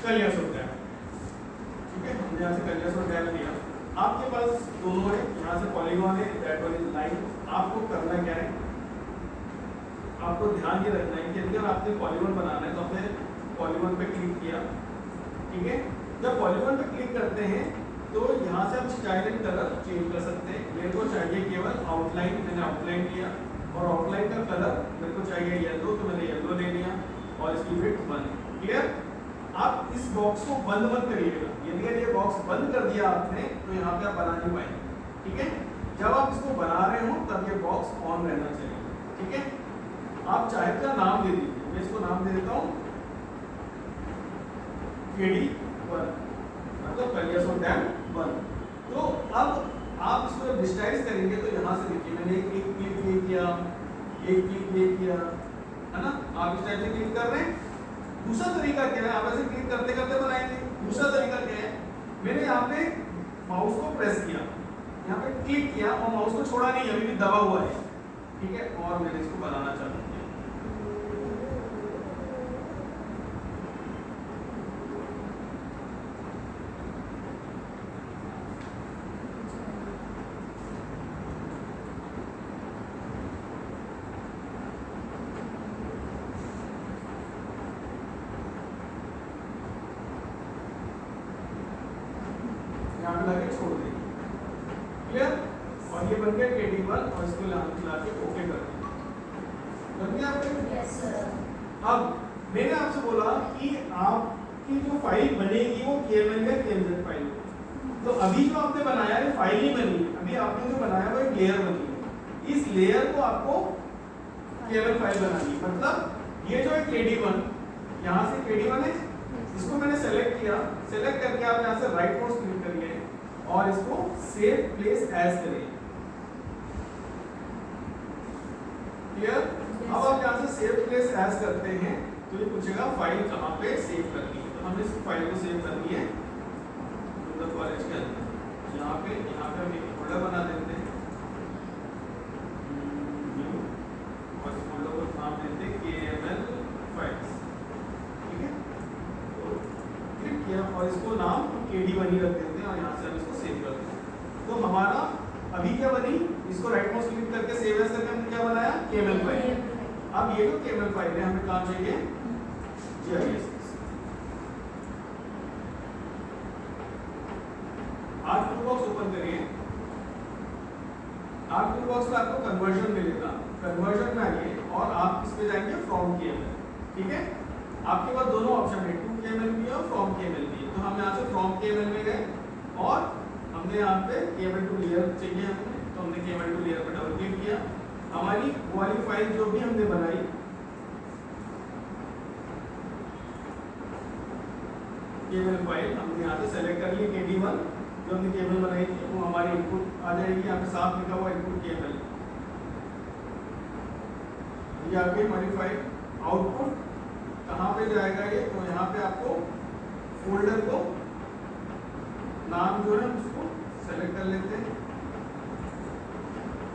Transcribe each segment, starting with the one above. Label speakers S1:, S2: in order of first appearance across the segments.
S1: कलियास और डैम, ठीक है। हमने यहाँ से कलियास और डैम लिया। आपके पास दोनों है, यहाँ से पॉलीगॉन है, दैट वन इज लाइन। आपको करना क्या है, आपको ध्यान ये रखना है कि अगर आपने पॉलीगॉन बनाना है तो आपने पॉलीगॉन पे क्लिक किया, ठीक है। जब पॉलीगॉन पे क्लिक करते हैं तो यहाँ से आप स्टाइल एंड कलर चेंज कर सकते हैं। मेरे को चाहिए केवल आउटलाइन, मैंने आउटलाइन लिया, और आउटलाइन का कलर मेरे को चाहिए येलो, तो मैंने येलो ले लिया, और इसकी विड्थ 1। क्लियर। आप इस बॉक्स को बंद मत करिएगा, यदि अगर ये बॉक्स बंद कर दिया आपने तो यहाँ पे आप बना नहीं पाएंगे, ठीक है। जब आप इसको बना रहे हो तब ये बॉक्स ऑन रहना चाहिए, ठीक है। आप चाहे तो नाम दे दीजिए, मैं इसको नाम दे देता हूँ KD1, मतलब कलियास और डैम 1। तो अब आप इसको डिस्टाइज करेंगे तो यहाँ से देखिए मैंने एक क्लिक ये किया, एक क्लिक ये किया, है ना। आप इस टाइप से क्लिक कर रहे हैं। दूसरा तरीका क्या है, आप ऐसे क्लिक करते करते बनाएंगे। दूसरा तरीका क्या है, मैंने यहाँ पे माउस को प्रेस किया, यहाँ पे क्लिक किया और माउस को छोड़ा नहीं, अभी भी दबा हुआ है, ठीक है, और मैंने इसको बनाना चालू किया। यहाँ पे लाके छोड़ देंगे, क्लियर। और ये बन गया KD1, और इसको लाके ओके कर देंगे। बन गया आपके?
S2: Yes sir.
S1: अब मैंने आपसे बोला कि आपकी जो फाइल बनेगी वो KML या KMZ फाइल होगी। तो अभी जो आपने बनाया है फाइल नहीं बनी, अभी आपने जो बनाया वो एक लेयर बनी है। इस लेयर को आपको KML फाइल बनानी है। मतलब ये जो है KD1, यहाँ से KD1 है, इसको मैंने सेलेक्ट किया, सेलेक्ट करके आप यहाँ से राइट माउस क्लिक करिए और इसको सेव प्लेस एज करिए, क्लियर। अब आप यहाँ से सेव प्लेस एज करते हैं तो ये पूछेगा फाइल कहाँ पे सेव करनी है। तो हमने इस फाइल को सेव करनी है कॉलेज के अंदर। यहाँ पे हम एक फोल्डर बना देते हैं, और इस फोल्डर को नाम देते हैं KML फाइल्स, ठीक है। तो क्लिक किया और इसको नाम KD1 ही रख देते हैं, और यहाँ से हम इसको सेव कर देते हैं। तो हमारा अभी क्या बनी, इसको राइट माउस क्लिक करके सेव एज करके हमने क्या बनाया, KML फाइल। अब ये जो KML फाइल है हमें कहाँ चाहिए, GIS। आर्क टूलबॉक्स ओपन करिए। आर्क टूलबॉक्स में आपको कन्वर्जन मिलेगा, कन्वर्जन में आइए और आप इस पे जाएंगे फ्रॉम KML, ठीक है। आपके पास दोनों ऑप्शन है, टू KML भी है और फ्रॉम KML भी है। तो हम यहाँ से फ्रॉम KML में गए और हमने यहाँ पे KML टू लेयर चाहिए हमें, तो हमने KML टू लेयर पर डबल क्लिक किया। हमारी वो वाली फाइल जो भी हमने बनाई, KML फाइल हमने यहाँ से सेलेक्ट कर ली, KD1 जो हमने KML बनाई थी वो हमारी इनपुट आ जाएगी। यहाँ पे साफ लिखा हुआ इनपुट KML, ये आ गई हमारी फाइल। आउटपुट कहाँ पे जाएगा ये, तो यहाँ पे आपको फोल्डर को नाम जो है उसको सेलेक्ट कर लेते हैं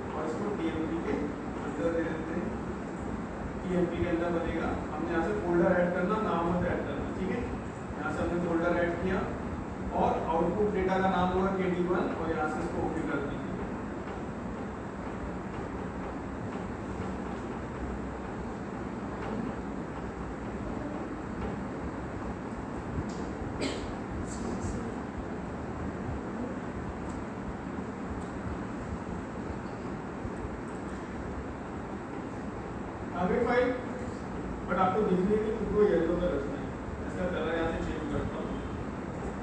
S1: और इसको TMP के अंदर दे देते हैं। TMP के अंदर बनेगा, हमने यहाँ से फोल्डर ऐड करना, नाम मत ऐड करना, ठीक है। यहाँ से हमने फोल्डर ऐड किया और आउटपुट डेटा का नाम होगा KD1, और यहाँ से इसको ओके कर दीजिए। आगे फाइल, बट आपको दिखने की तुमको येलो में रखना है। इसका कलर यहाँ से चेंज करता हूँ,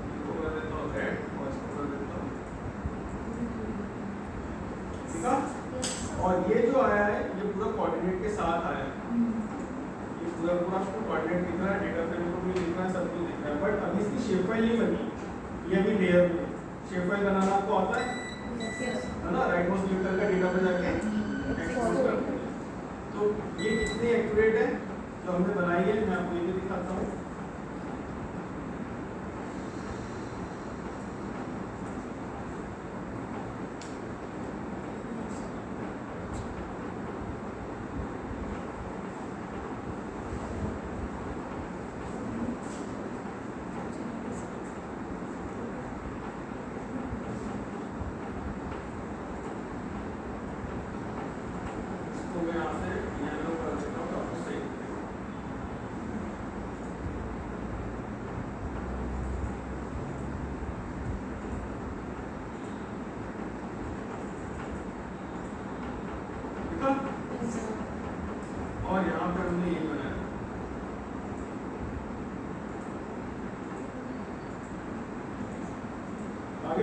S1: इसको कर देता हूँ रेड और इसको कर देता हूँ, ठीक है। और ये जो आया है ये पूरा कोऑर्डिनेट के साथ आया है, ये पूरा आपको कोऑर्डिनेट दिख रहा है, डेटा फ्रेम को भी दिख रहा है, सब कुछ दिख रहा है। बट अभी इसकी शेप फाइल नहीं बनी, ये अभी लेयर में। शेप फाइल बनाना आपको आता है ना, राइट माउस क्लिक करके डेटा पे जाके एक्सपोर्ट कर देंगे। तो ये कितनी एक्यूरेट है जो हमने बनाई है, मैं आपको ये भी दिखाता हूँ।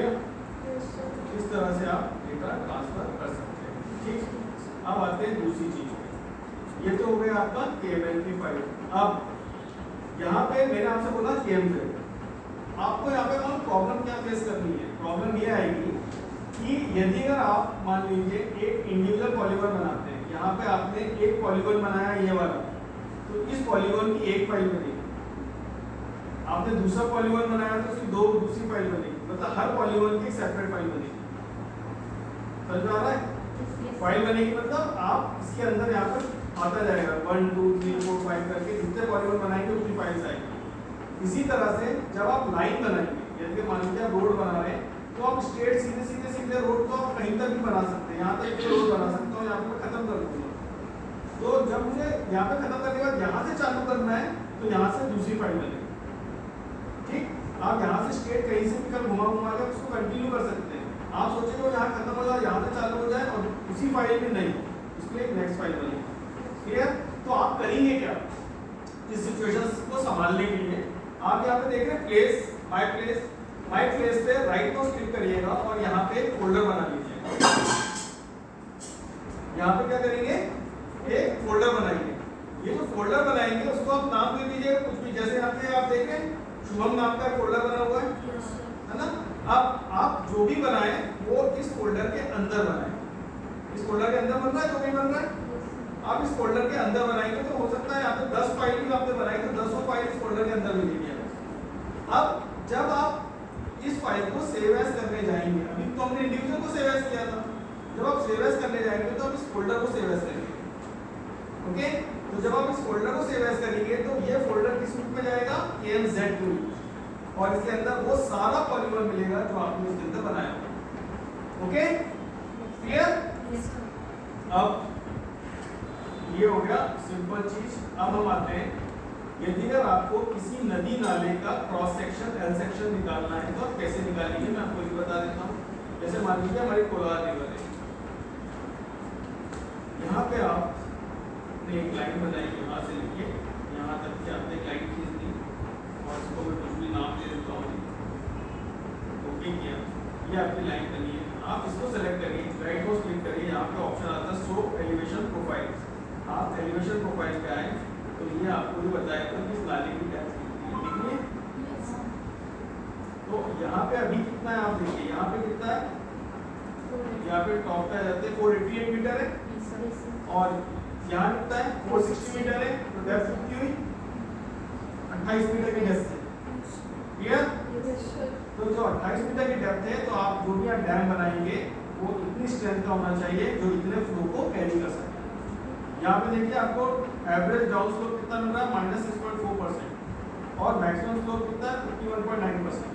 S1: गया? इस तरह से आप डेटा ट्रांसफर कर सकते हैं। ठीक, अब आते हैं दूसरी चीज पे। ये तो हो गया आपका KML की फाइल। अब यहाँ पे मैंने आपसे बोला KMZ, आपको यहाँ पे प्रॉब्लम क्या फेस करनी है? प्रॉब्लम ये आएगी कि यदि अगर आप मान लीजिए एक इंडिविजुअल पॉलीगॉन बनाते हैं, यहाँ पे आपने एक पॉलीगॉन बनाया ये वाला, तो इस पॉलीगॉन की एक फाइल बनेगी। आपने दूसरा पॉलीगॉन बनाया तो उसकी दो दूसरी फाइल बनेगी, मतलब हर पॉलीगॉन की एक सेपरेट फाइल बनेगी। समझ में आ रहा है? फाइल बनेगी मतलब आप इसके अंदर यहाँ पर आता जाएगा 1 2 3 4 5 करके जितने पॉलीगॉन बनाएंगे उतनी फाइल्स आएगी। इसी तरह से जब आप लाइन बनाएंगे, यदि मान लीजिए आप रोड बना रहे हैं, तो आप स्ट्रेट सीधे रोड को आप कहीं तक भी बना सकते हैं। यहाँ तक एक रोड बना सकता हूँ, यहाँ पे मैं खत्म कर दूंगा। तो जब मुझे यहाँ पे खत्म करने के बाद यहाँ से चालू करना है तो यहाँ से दूसरी फाइल बनेगी। ठीक, आप यहाँ से स्ट्रेट कहीं से भी कर घुमा के उसको कंटिन्यू कर सकते हैं। आप सोचेंगे यहाँ खत्म हो जाए, यहाँ से चालू हो जाए और उसी फाइल में नहीं, इसलिए एक नेक्स्ट फाइल बनेगी। क्लियर? तो आप करेंगे क्या इस सिचुएशन को संभालने के लिए? आप यहाँ पे देख रहे हैं प्लेस, माय प्लेस पे राइट माउस क्लिक करिएगा और यहाँ पे एक फोल्डर बना लीजिएगा। यहाँ पे क्या करेंगे? एक फोल्डर बनाएंगे। ये जो फोल्डर बनाएंगे उसको आप नाम दे दीजिएगा कुछ भी, जैसे यहाँ पे आप देख रहे हैं शुभम नाम का फोल्डर बना हुआ है ना? अब आप जो भी बनाएं वो इस फोल्डर के अंदर बनाएं। इस फोल्डर के अंदर बन रहा है, जो भी बन रहा है आप इस फोल्डर के अंदर बनाएंगे तो हो सकता है यहाँ पे 10 फाइल भी आपने बनाई तो 10 फाइल इस फोल्डर के अंदर मिलेगी। अब जब आप इस फाइल को सेव एज करने जाएंगे, अभी तो हमने इंडिविजुअल को सेव एज किया था, जब आप सेव एज करने जाएंगे तो आप इस फोल्डर को सेव एज करेंगे। ओके, तो जब आप इस फोल्डर को सेव एज करेंगे तो ये फोल्डर किस रूप में जाएगा? KMZ के रूप में, और इसके अंदर वो सारा पॉलीगॉन मिलेगा जो आपने इसके अंदर बनाया। Okay, clear? अब ये हो गया सिंपल चीज। अब हम आते हैं, यदि अगर आपको किसी नदी नाले का क्रॉस सेक्शन एल सेक्शन निकालना है तो आप कैसे निकालेंगे, मैं आपको ये बता देता हूँ। जैसे मान लीजिए हमारी कोलार रिवर है, यहाँ पे आपने एक लाइन बनाई, यहाँ से लेके यहाँ तक की आपने एक लाइन खींच दी और इसको मैं कुछ भी नाम दे देता हूँ। ओके किया, ये आपकी लाइन बनी है। आप इसको सेलेक्ट करिए, राइट माउस क्लिक करिए, यहाँ पे ऑप्शन आता है शो एलिवेशन प्रोफाइल। आप एलिवेशन प्रोफाइल पे आए तो ये आपको भी बताएगा कि इस नाले की डेप्थ कितनी है। तो यहाँ पे अभी कितना है आप देखिए, यहाँ पे कितना है, यहाँ पे टॉप पे आ जाते हैं 488 मीटर है और यहाँ कितना है 460 मीटर है। तो डेप्थ कितनी हुई? 28 मीटर की डेप्थ है। क्लियर? तो जो 28 मीटर की डेप्थ है तो आप जो भी यहाँ डैम बनाएंगे वो इतनी स्ट्रेंथ का होना चाहिए जो इतने फ्लो को कैरी कर सके। यहाँ पे देखिए आपको एवरेज डाउन स्लोप कितना मिल रहा है? -6.4% और मैक्सिमम स्लोप कितना है? 51.9%।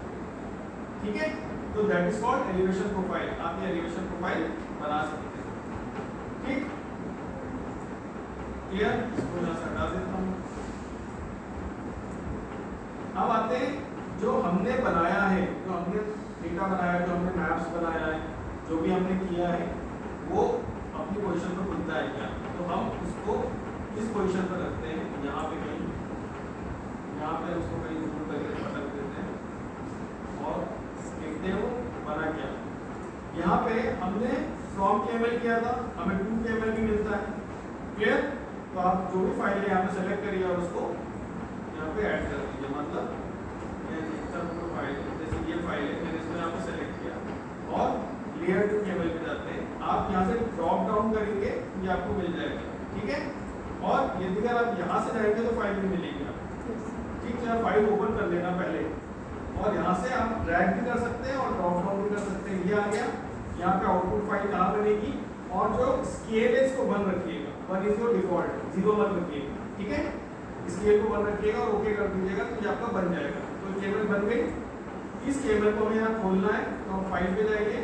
S1: ठीक है, तो that is called elevation profile. आप ये एलिवेशन प्रोफाइल बना सकते हैं। ठीक, क्लियर? इसको यहाँ से हटा देता हूँ। अब आते हैं जो हमने बनाया है, जो हमने डेटा बनाया, जो हमने मैप्स बनाया है, जो भी हमने किया है वो अपनी पोजीशन पर खुलता है क्या? तो हम उसको इस पोजीशन पर रखते हैं, यहाँ पे कहीं, यहाँ पे उसको कहीं जूम करके पटक देते हैं और देखते हैं वो बना क्या। यहाँ पे हमने फ्रॉम KML किया था, हमें टू KML भी मिलता है। क्लियर? तो आप जो भी फाइल है यहाँ पे सेलेक्ट करिए और उसको यहाँ पे ऐड कर दीजिए। मतलब फाइल जैसे ये फाइल है, मैंने इसको यहाँ पे सेलेक्ट किया और लेयर टू KML पे जाते हैं। आप यहाँ से ड्रॉप डाउन करेंगे, ये आपको मिल जाएगा। ठीक है, और यदि अगर आप यहाँ से जाएंगे तो फाइल नहीं मिलेगी आपको। ठीक है, फाइल ओपन कर लेना पहले और यहाँ से आप ड्रैग भी कर सकते हैं और ड्रॉप डाउन भी कर सकते हैं। ये आ गया, यहाँ पे आउटपुट फाइल कहाँ बनेगी और जो स्केल है इसको 1 रखिएगा, 1 इज योर डिफॉल्ट, 0 1 रखिएगा। ठीक है, स्केल को 1 रखिएगा और ओके कर दीजिएगा तो ये आपका बन जाएगा। तो KML बन गई। इस KML को हमें यहाँ खोलना है तो हम फाइल पे जाएंगे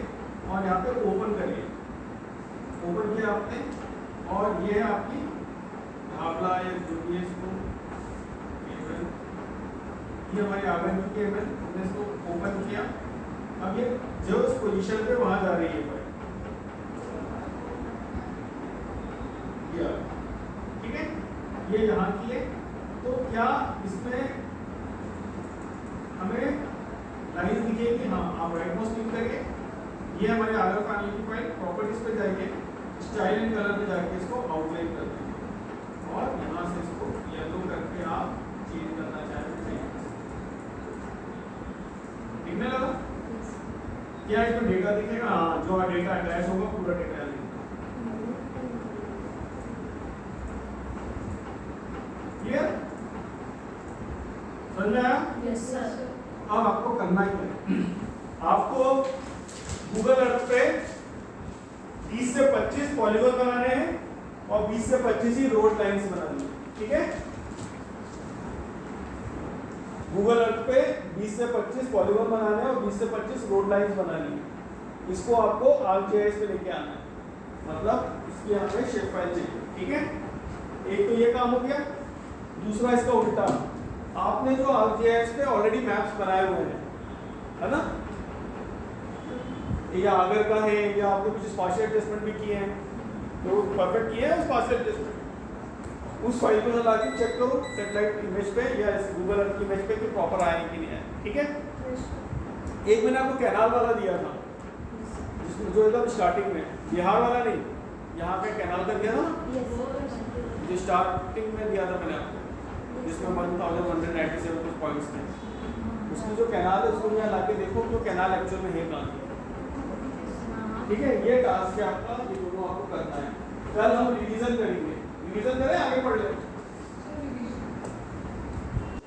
S1: और यहाँ पे ओपन करिए। ओपन किया आपने और ये है आपकी ढाबला या जो भी है इसको KML, ये हमारी आ गई KML, हमने इसको ओपन किया। अब ये जो इस पोजीशन पे वहां जा रही है फाइल, ठीक है, ये यहाँ की है। तो क्या इसमें हमें लाइन्स कीजिए कि हाँ आप राइट माउस क्लिक करिए, ये हमारे आगर फैमिली की फाइल, प्रॉपर्टीज पे जाइए, स्टाइल एंड कलर पे जाके इसको आउटलाइन कर दीजिए और यहाँ से इसको येलो करके आप चेंज करना चाहें तो दिखने लगा क्या इसमें डेटा दिखेगा? हाँ, जो डेटा अटैच होगा पूरा डेटा क्लियर? समझ में आया?
S2: Yes sir.
S1: अब आपको करना क्या है, आपको गूगल अर्थ पे 20 से 25 पॉलीगॉन बनाने हैं और 20 से 25 ही रोड लाइंस बनानी है, ठीक है? गूगल अर्थ पे 20 से 25 पॉलीगॉन बनाने हैं और 20 से 25 रोड लाइंस बनानी है। इसको आपको ArcGIS पे लेके आना है, मतलब इसकी यहाँ पे शेप फाइल चाहिए, ठीक है? एक तो ये काम हो गया। दूसरा इसका उल्टा, आपने जो ArcGIS पे ऑलरेडी मैप्स बनाए हुए हैं, है ना, या आगर का है या आपने कुछ स्पाशियल एडजस्टमेंट भी किए हैं, तो परफेक्ट किए हैं स्पाशियल एडजस्टमेंट, उस फाइल को ला के चेक करो सैटेलाइट इमेज पे या इस गूगल अर्थ की इमेज पे कि प्रॉपर आए हैं कि नहीं आए, ठीक है? एक मैंने आपको कैनाल वाला दिया था, जिसमें जो एकदम स्टार्टिंग में, बिहार वाला नहीं, यहाँ पे कैनाल का दिया था ना, जो स्टार्टिंग में दिया था मैंने आपको, जिसमें 1197 कुछ पॉइंट्स थे, उसकी जो कैनाल है उसको यहाँ लाके देखो कि वो कैनाल एक्चुअल में है कहाँ, ठीक है? ये टास्क है आपका, ये दोनों आपको करना है। कल हम रिवीजन करेंगे, रिवीजन करें, आगे बढ़ लें।